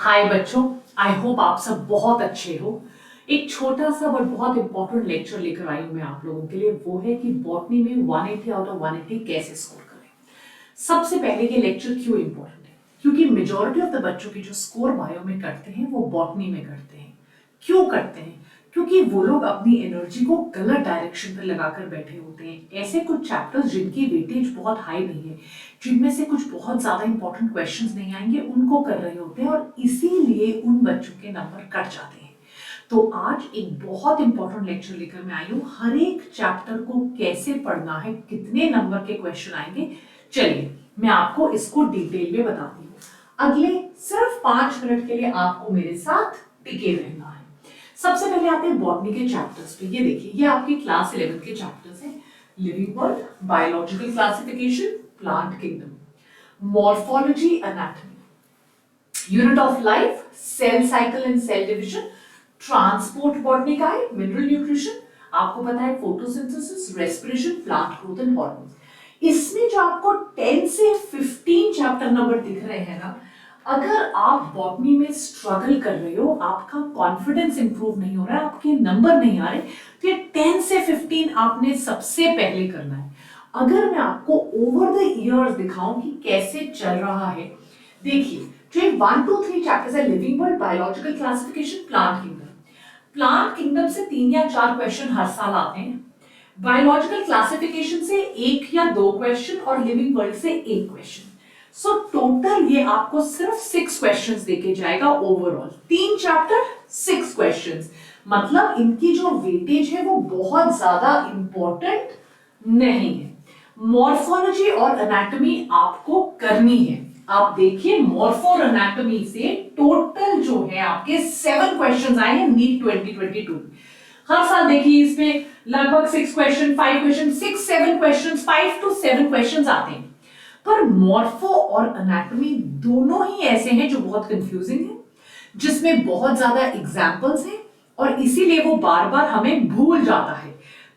हाय बच्चों, I hope आप सब बहुत अच्छे हो। एक छोटा सा बट बहुत इंपॉर्टेंट लेक्चर लेकर आई हूं मैं आप लोगों के लिए। वो है कि बॉटनी में 180 आउट ऑफ 180 कैसे स्कोर करें। सबसे पहले ये लेक्चर क्यों इंपॉर्टेंट है, क्योंकि मेजॉरिटी ऑफ द बच्चों की जो स्कोर बायो में करते हैं वो बॉटनी में करते हैं। क्यों करते हैं? क्योंकि वो लोग अपनी एनर्जी को गलत डायरेक्शन पर लगाकर बैठे होते हैं। ऐसे कुछ चैप्टर्स जिनकी वेटेज बहुत हाई नहीं है, जिनमें से कुछ बहुत ज्यादा इंपॉर्टेंट क्वेश्चंस नहीं आएंगे, उनको कर रहे होते हैं और इसीलिए उन बच्चों के नंबर कट जाते हैं। तो आज एक बहुत इंपॉर्टेंट लेक्चर लेकर मैं आई हूँ। हर एक चैप्टर को कैसे पढ़ना है, कितने नंबर के क्वेश्चन आएंगे, चलिए मैं आपको इसको डिटेल में बताती हूँ। अगले सिर्फ 5 मिनट के लिए आपको मेरे साथ टिके रहना है। सबसे पहले आते हैं बॉटनी के चैप्टर्स पे। ये देखिए, ये आपके क्लास 11 के चैप्टर्स हैं। Living world, biological classification, plant kingdom, morphology, anatomy, unit of life, cell cycle and cell division, transport botany का है, मिनरल न्यूट्रिशन, आपको पता है photosynthesis, respiration, plant growth and hormones. इसमें जो आपको 10 से 15 चैप्टर नंबर दिख रहे हैं ना, अगर आप बॉटनी में स्ट्रगल कर रहे हो, आपका कॉन्फिडेंस इंप्रूव नहीं हो रहा है, आपके नंबर नहीं आ रहे, तो ये 10 से 15 आपने सबसे पहले करना है। अगर मैं आपको ओवर द इयर्स दिखाऊं कि कैसे चल रहा है, देखिए जो 1 2 3 चैप्टर्स है, living world, biological classification, plant kingdom. Plant kingdom से 3 या 4 क्वेश्चन हर साल आते हैं। बायोलॉजिकल क्लासिफिकेशन से 1 या 2 क्वेश्चन और लिविंग वर्ल्ड से 1 क्वेश्चन। सो टोटल ये आपको सिर्फ 6 क्वेश्चंस देके जाएगा ओवरऑल। 3 चैप्टर 6 क्वेश्चंस, मतलब इनकी जो वेटेज है वो बहुत ज्यादा इंपॉर्टेंट नहीं है। मॉर्फोलॉजी और एनाटॉमी आपको करनी है। आप देखिए, मॉर्फो और एनाटॉमी से टोटल जो है आपके 7 क्वेश्चंस आए हैं नीट 2022। हर साल देखिए इसमें लगभग 6 question, 5 question, 6 7 questions, 5 to 7 questions आते हैं। पर मॉर्फो और एनाटॉमी दोनों ही ऐसे हैं जो बहुत कंफ्यूजिंग है, जिसमें बहुत ज्यादा एग्जांपल्स हैं और इसीलिए वो बार बार हमें भूल जाता है।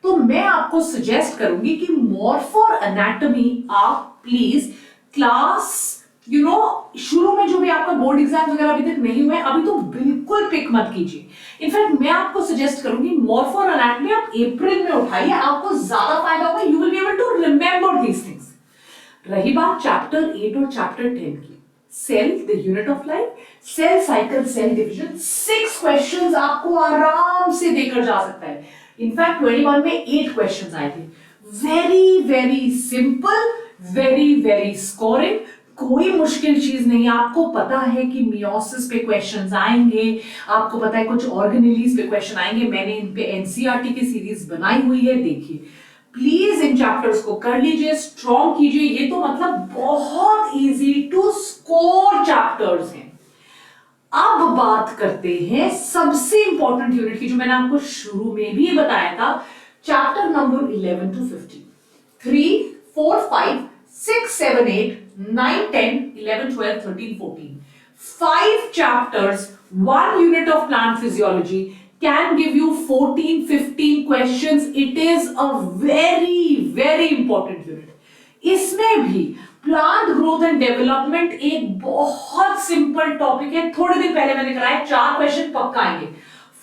तो मैं आपको सजेस्ट करूंगी कि मॉर्फो और एनाटॉमी आप प्लीज क्लास शुरू में जो भी आपका बोर्ड एग्जाम वगैरह अभी तक नहीं हुए, अभी तो बिल्कुल पिक मत कीजिए। इनफैक्ट मैं आपको सजेस्ट करूंगी मॉर्फो और एनाटॉमी आप अप्रैल में उठाइए, आपको ज्यादा फायदा होगा। You will be able to remember these things. रही बात चैप्टर 8 और चैप्टर 10 की, cell the unit of life, cell cycle, cell division, 6 questions आपको आराम से देकर जा सकता है। इनफैक्ट 21 में 8 क्वेश्चंस आए थे। Very very simple, very very scoring, कोई मुश्किल चीज नहीं। आपको पता है कि मियोसिस पे क्वेश्चंस आएंगे, आपको पता है कुछ ऑर्गेनेलीज पे क्वेश्चन आएंगे। मैंने इन पे एनसीईआरटी की सीरीज बनाई हुई है, देखिए प्लीज इन चैप्टर्स को कर लीजिए, स्ट्रॉन्ग कीजिए। ये तो मतलब बहुत इजी टू स्कोर चैप्टर्स हैं। अब बात करते हैं सबसे इंपॉर्टेंट यूनिट की, जो मैंने आपको शुरू में भी बताया था, chapter number 11 to 15, 3 4 5 6 7 8 9 10 11 12 13 14, 5 chapters, 1 unit of plant physiology can give you 14 15 questions. It is a very very important unit. इसमें भी प्लांट ग्रोथ एंड डेवलपमेंट एक बहुत सिंपल टॉपिक है। थोड़े दिन पहले मैंने कराया, 4 क्वेश्चन पक्का आएंगे।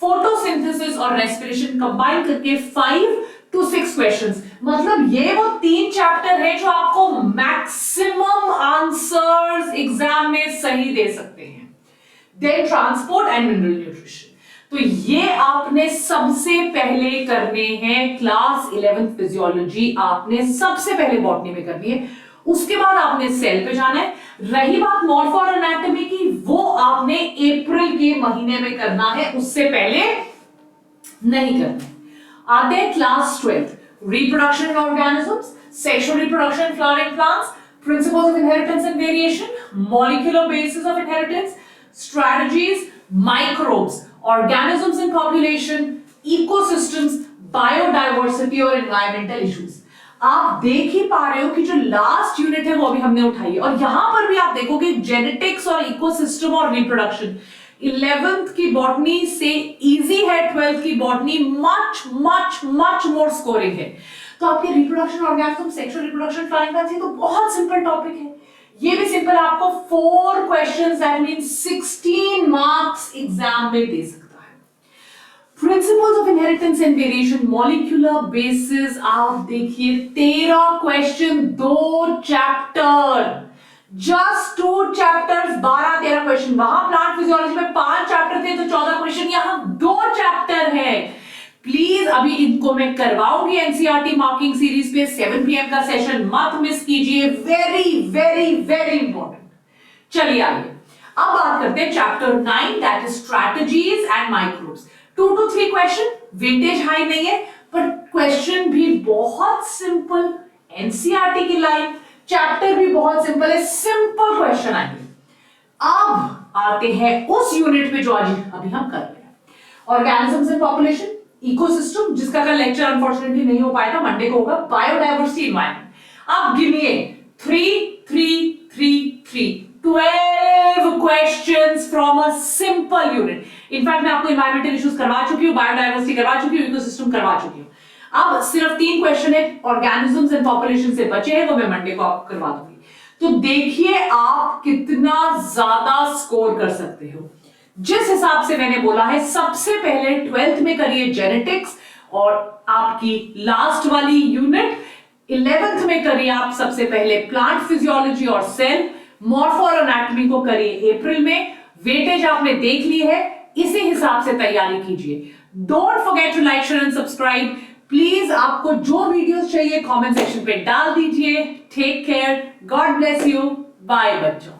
फोटोसिंथेसिस और रेस्पिरेशन कंबाइन करके 5 to 6 क्वेश्चंस, मतलब ये वो 3 चैप्टर है जो आपको मैक्सिमम आंसर्स एग्जाम में सही दे सकते हैं। Then transport and mineral nutrition, तो ये आपने सबसे पहले करने हैं। क्लास 11 फिजियोलॉजी आपने सबसे पहले बॉटनी में करनी है, उसके बाद आपने सेल पे जाना है। रही बात मॉर्फो और एनाटॉमी की, वो आपने अप्रैल के महीने में करना है, उससे पहले नहीं करना है। आते हैं class 12, reproduction in organisms, sexual reproduction in flowering plants, principles of inheritance and variation, molecular basis of inheritance, strategies, microbes, organisms in population, ecosystems, biodiversity और environmental issues। आप देख ही पा रहे हो कि जो लास्ट यूनिट है वो अभी हमने उठाई है, और यहां पर भी आप देखोगे जेनेटिक्स और इकोसिस्टम और रिप्रोडक्शन। 11th की बॉटनी से इजी है, 12th की botany much much much more scoring है। तो आपके reproduction, organism, sexual reproduction, flowering plants, ये तो बहुत सिंपल टॉपिक है। ये भी सिंपल, आपको 4 questions that mean 16 marks exam में दे सकता है। Principles of inheritance and variation, molecular basis, आप देखिए 13 question, 2 chapter, just 2 chapters, 12-13 question. वहां प्लांट फिजियोलॉजी में 5 चैप्टर थे तो 14 क्वेश्चन, यहां 2 चैप्टर है। प्लीज अभी इनको मैं करवाऊंगी एनसीईआरटी मार्किंग सीरीज पे 7 PM का सेशन, मत मिस कीजिए, वेरी वेरी वेरी इंपॉर्टेंट। चलिए आइए अब बात करते हैं chapter 9 that is strategies and microbes. 2 to 3 question, weightage high नहीं है पर क्वेश्चन भी बहुत सिंपल, एनसीईआरटी की लाइन, चैप्टर भी बहुत सिंपल है, सिंपल क्वेश्चन आएंगे। अब आते हैं उस यूनिट पे जो आज अभी हम कर रहे हैं, ऑर्गेनिजम्स एंड पॉपुलेशन, इकोसिस्टम, जिसका कल लेक्चर अनफॉर्चुनेटली नहीं हो पाया था, मंडे को होगा, बायोडाइवर्सिटी, एनवायरनमेंट। अब गिनिए 3 3 3 3 12 questions from a simple unit. In fact मैं आपको एनवायरमेंटल इश्यूज करवा चुकी हूं, बायोडाइवर्सिटी करवा चुकी हूं, इकोसिस्टम करवा चुकी हूं। अब सिर्फ 3 क्वेश्चन है ऑर्गेनिजम्स एंड पॉपुलेशन से बचे हैं, वो मैं मंडे को आपको करवा दूंगी। तो देखिए आप कितना ज्यादा स्कोर कर सकते हो। जिस हिसाब से मैंने बोला है, सबसे पहले 12th में करिए जेनेटिक्स और आपकी लास्ट वाली यूनिट 11th में करिए आप सबसे पहले प्लांट फिजियोलॉजी और सेल, मॉर्फो और एनाटॉमी को करिए अप्रैल में। वेटेज आपने देख ली है, इसी हिसाब से तैयारी कीजिए। Don't forget to like, share and subscribe. Please आपको जो वीडियोस चाहिए कमेंट सेक्शन पे डाल दीजिए। Take care, God bless you, bye बच्चों।